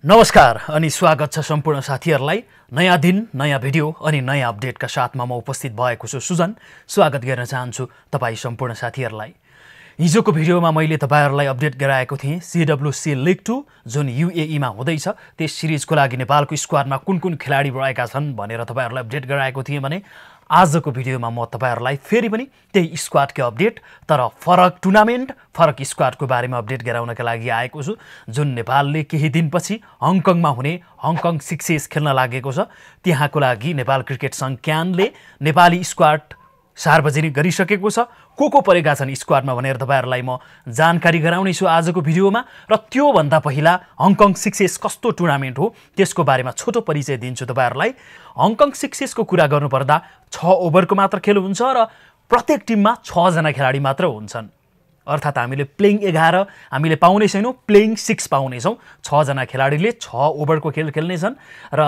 नमस्कार अनि स्वागत छ सम्पूर्ण साथीहरूलाई। नयाँ दिन, नयाँ भिडियो अनि नयाँ अपडेटका साथमा म उपस्थित भएको छु सुजन। स्वागत गर्न चाहन्छु तपाईँ सम्पूर्ण साथीहरूलाई। हिजोको भिडियोमा मैले तपाईहरूलाई अपडेट गराएको थिएँ CWC लिग 2 जुन UAE मा हुँदैछ त्यस सिरिजको लागि नेपालको स्क्वाडमा कुन कुन खेलाडी रहेका छन् भनेर तपाईहरूलाई अपडेट गराएको थिएँ भने आजको भिडियोमा म तपाईहरूलाई फेरि पनि त्यही स्क्वाडको अपडेट तर फरक टुर्नामेन्ट फरक स्क्वाडको बारेमा अपडेट गराउनका लागि आएको छु। जुन नेपालले केही दिनपछि हङकङमा हुने हङकङ सिक्सेस खेल्न लागेको छ त्यहाँको लागि नेपाल क्रिकेट सङ्घ क्यानले नेपाली स्क्वाड सार्वजनिक गरिसकेको छ। को परेका छन् स्क्वाडमा भनेर तपाईहरूलाई म जानकारी गराउने छु आजको भिडियोमा। र त्योभन्दा पहिला हङकङ सिक्सेस कस्तो टुर्नामेन्ट हो त्यसको बारेमा छोटो परिचय दिन्छु तपाईहरूलाई। हङकङ सिक्सेसको कुरा गर्नुपर्दा 6 ओभरको मात्र खेल हुन्छ र प्रत्येक टिममा 6 जना खेलाडी मात्र हुन्छन्। अर्थात् हामीले प्लेइङ 11 हामीले पाउने छैनौँ, प्लेइङ 6 पाउनेछौँ। 6 जना खेलाडीले 6 ओभरको खेल खेल्नेछन् र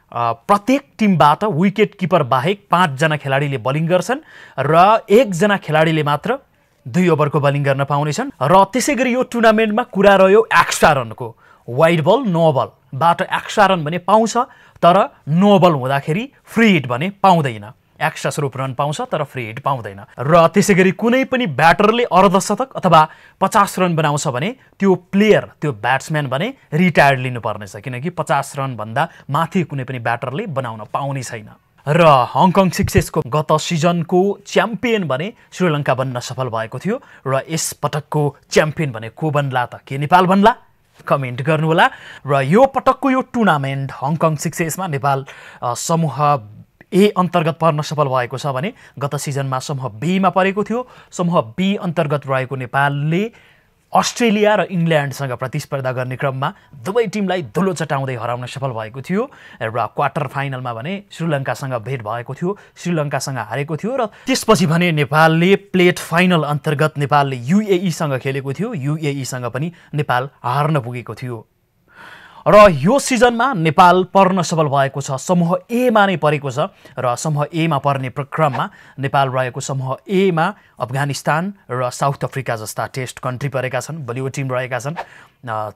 प्रत्येक टिमबाट विकेट किपर बाहेक 5 जना खेलाडीले बलिङ गर्छन् र 1 जना खेलाडीले मात्र 2 ओभरको बलिङ गर्न पाउनेछन्। र त्यसैगरी यो टुर्नामेन्टमा कुरा रह्यो एक्स्ट्रा रनको। वाइड बल नो बलबाट एक्स्ट्रा रन भने पाउँछ तर नो बल हुँदाखेरि फ्री हिट भने पाउँदैन। एक्स्ट्रा स्वरूप रन पाउँछ तर फ्री हिट पाउँदैन। र त्यसैगरी कुनै पनि ब्याटरले अर्धशतक अथवा 50 रन बनाउँछ भने त्यो प्लेयर त्यो ब्याट्सम्यान भने रिटायर्ड लिनुपर्नेछ, किनकि 50 रनभन्दा माथि कुनै पनि ब्याटरले बनाउन पाउने छैन। र हङकङ सिक्सेसको गत सिजनको च्याम्पियन भने श्रीलङ्का बन्न सफल भएको थियो र यस पटकको च्याम्पियन भने को बन्ला त? के नेपाल बन्ला? कमेन्ट गर्नुहोला। र यो पटकको यो टुर्नामेन्ट हङकङ सिक्सेसमा नेपाल समूह ए अन्तर्गत पर्न सफल भएको छ भने गत सिजनमा समूह बी मा परेको थियो। समूह बी अन्तर्गत रहेको नेपालले अस्ट्रेलिया र इङ्ल्यान्डसँग प्रतिस्पर्धा गर्ने क्रममा दुवै टिमलाई धुलो चटाउँदै हराउन सफल भएको थियो र क्वार्टर फाइनलमा भने श्रीलङ्कासँग भेट भएको थियो, श्रीलङ्कासँग हारेको थियो। र त्यसपछि भने नेपालले प्लेट फाइनल अन्तर्गत नेपालले UAE सँग खेलेको थियो, UAE सँग पनि नेपाल हार्न पुगेको थियो। र यो सिजनमा नेपाल पर्न सफल भएको छ समूह ए मा नै परेको छ र समूह ए मा पर्ने क्रममा नेपाल रहेको समूह ए मा अफगानिस्तान र साउथ अफ्रिका जस्ता टेस्ट कन्ट्री परेका छन्, बलियो टिम रहेका छन्।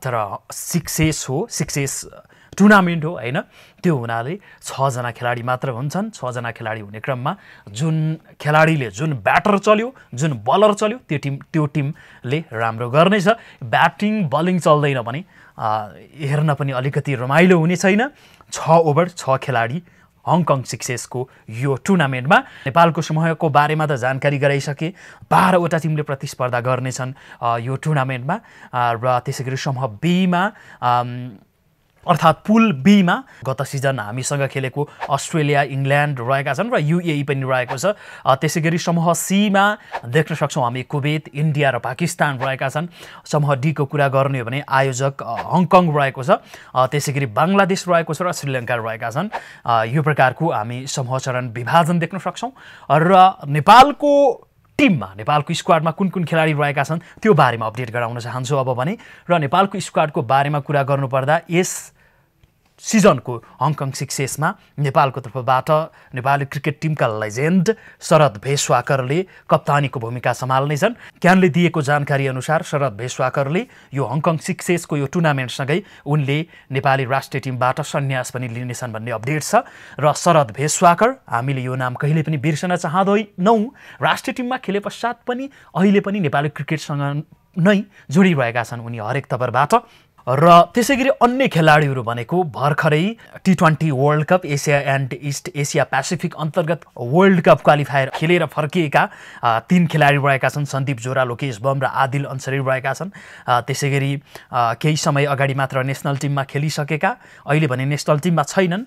तर सिक्सेस टुर्नामेन्ट हो हैन, त्यो हुनाले 6 जना खेलाडी मात्र हुन्छन्। 6 जना खेलाडी हुने क्रममा जुन खेलाडीले जुन ब्याटर चल्यो जुन बलर चल्यो त्यो टिमले राम्रो गर्नेछ। ब्याटिङ बलिङ चल्दैन भने हेर्न पनि अलिकति रमाइलो हुने छैन। 6 ओभर 6 खेलाडी हङकङ सिक्सेसको यो टुर्नामेन्टमा। नेपालको समूहको बारेमा त जानकारी गराइसके। 12 वटा टिमले प्रतिस्पर्धा गर्नेछन् यो टुर्नामेन्टमा। र त्यसैगरी समूह बी मा अर्थात् पुल बी मा गत सिजन हामीसँग खेलेको अस्ट्रेलिया इङ्ल्यान्ड रहेका छन् र UAE पनि रहेको छ। त्यसैगरी समूह सी मा देख्न सक्छौँ हामी कुवेत, इन्डिया र पाकिस्तान रहेका छन्। समूह डी को कुरा गर्ने हो भने आयोजक हङकङ रहेको छ, त्यसैगरी बङ्गलादेश रहेको छ र श्रीलङ्का रहेका छन्। यो प्रकारको हामी समूह चरण विभाजन देख्न सक्छौँ। र नेपालको स्क्वाडमा कुन कुन खेलाडी रहेका छन् त्यो बारेमा अपडेट गराउन चाहन्छु अब भने। र नेपालको स्क्वाडको बारेमा कुरा गर्नुपर्दा यस सिजनको हङकङ सिक्सेसमा नेपालको तर्फबाट नेपाली क्रिकेट टिमका लेजेन्ड शरद भेष्वाकरले कप्तानीको भूमिका सम्हाल्नेछन्। क्यानले दिएको जानकारी अनुसार शरद भेष्वाकरले यो हङकङ सिक्सेसको यो टुर्नामेन्टसँगै उनले नेपाली राष्ट्रिय टिमबाट सन्यास पनि लिनेछन् भन्ने अपडेट छ। र शरद भेष्वाकर हामीले यो नाम कहिले पनि बिर्सन चाहँदैनौँ। राष्ट्रिय टिममा खेले पश्चात पनि अहिले पनि नेपाली क्रिकेटसँग नै जोडिरहेका छन् उनी हरेक तवरबाट। र त्यसैगरी अन्य खेलाडीहरू भनेको भर्खरै T20 world cup Asia and east Asia Pacific अन्तर्गत वर्ल्ड कप क्वालिफायर खेलेर फर्किएका 3 खेलाडी रहेका छन्। सन्दीप जोरा, लोकेश बम र आदिल अन्सरी रहेका छन्। त्यसैगरी केही समय अगाडि मात्र नेसनल टिममा खेलिसकेका, अहिले भने नेसनल टिममा छैनन्,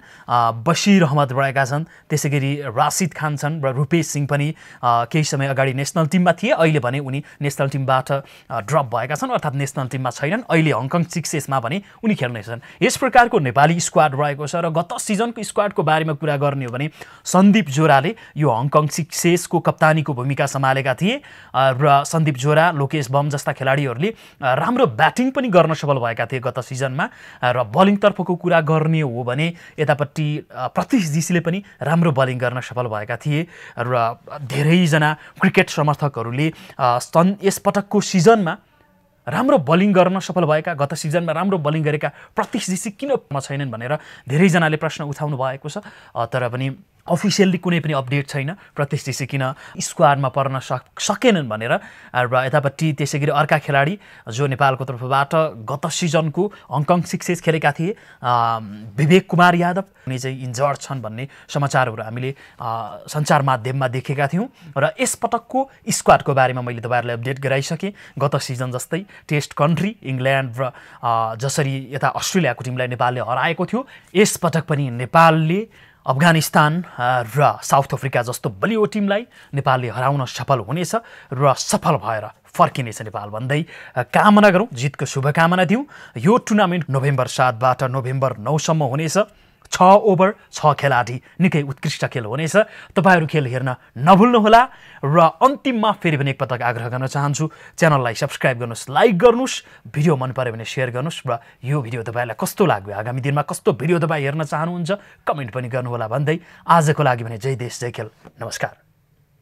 बशीर अहमद रहेका छन्। त्यसैगरी राशिद खान छन् र रूपेश सिंह पनि केही समय अगाडि नेसनल टिममा थिए, अहिले भने उनी नेसनल टिमबाट ड्रप भएका छन्, अर्थात् नेसनल टिममा छैनन्। अहिले हङकङ सिक्सेसमा पनि उनी खेल्नेछन्। यस प्रकारको नेपाली स्क्वाड रहेको छ। र गत सिजनको स्क्वाडको बारेमा कुरा गर्ने हो भने सन्दीप जोराले यो हङकङ सिक्सेसको कप्तानीको भूमिका सम्हालेका थिए र सन्दीप जोरा, लोकेश बम जस्ता खेलाडीहरूले राम्रो ब्याटिङ पनि गर्न सफल भएका थिए गत सिजनमा। र बलिङतर्फको कुरा गर्ने हो भने यतापट्टि प्रतीश जीसीले पनि राम्रो बलिङ गर्न सफल भएका थिए र धेरैजना क्रिकेट समर्थकहरूले यस पटकको सिजनमा राम्रो बलिङ गर्न सफल भएका, गत सिजनमा राम्रो बलिङ गरेका प्रतीश ऋषि किन छैनन् भनेर धेरैजनाले प्रश्न उठाउनु भएको छ। तर पनि अफिसियल्ली कुनै पनि अपडेट छैन प्रतीश ऋषि किन स्क्वाडमा पर्न सकेनन् भनेर। र यतापट्टि त्यसै गरी अर्का खेलाडी जो नेपालको तर्फबाट गत सिजनको हङकङ सिक्सेस खेलेका थिए विवेक कुमार यादव उनी चाहिँ इन्जर्ड छन् भन्ने समाचारहरू हामीले सञ्चार माध्यममा देखेका थियौँ। र यसपटकको स्क्वाडको बारेमा मैले तपाईँहरूलाई अपडेट गराइसकेँ। गत सिजन जस्तै टेस्ट कन्ट्री इङ्ल्यान्ड र जसरी यता अस्ट्रेलियाको टिमलाई नेपालले हराएको थियो, यसपटक पनि नेपालले अफगानिस्तान र साउथ अफ्रिका जस्तो बलियो टिमलाई नेपालले हराउन सफल हुनेछ र सफल भएर फर्किनेछ नेपाल भन्दै कामना गरौँ, जितको शुभकामना दिउँ। यो टुर्नामेन्ट नोभेम्बर 7बाट नोभेम्बर 9सम्म हुनेछ। 6 ओभर 6 खेलाडी निकै उत्कृष्ट खेल हुनेछ। तपाईहरू खेल हेर्न नभुल्नुहोला। र अन्तिममा फेरि पनि एकपटक आग्रह गर्न चाहन्छु, च्यानललाई सब्सक्राइब गर्नुहोस्, लाइक गर्नुहोस्, भिडियो मन पर्यो भने सेयर गर्नुहोस् र यो भिडियो तपाईँलाई कस्तो लाग्यो, आगामी दिनमा कस्तो भिडियो तपाईँ हेर्न चाहनुहुन्छ कमेन्ट पनि गर्नुहोला भन्दै आजको लागि भने जय देश जय खेल, नमस्कार।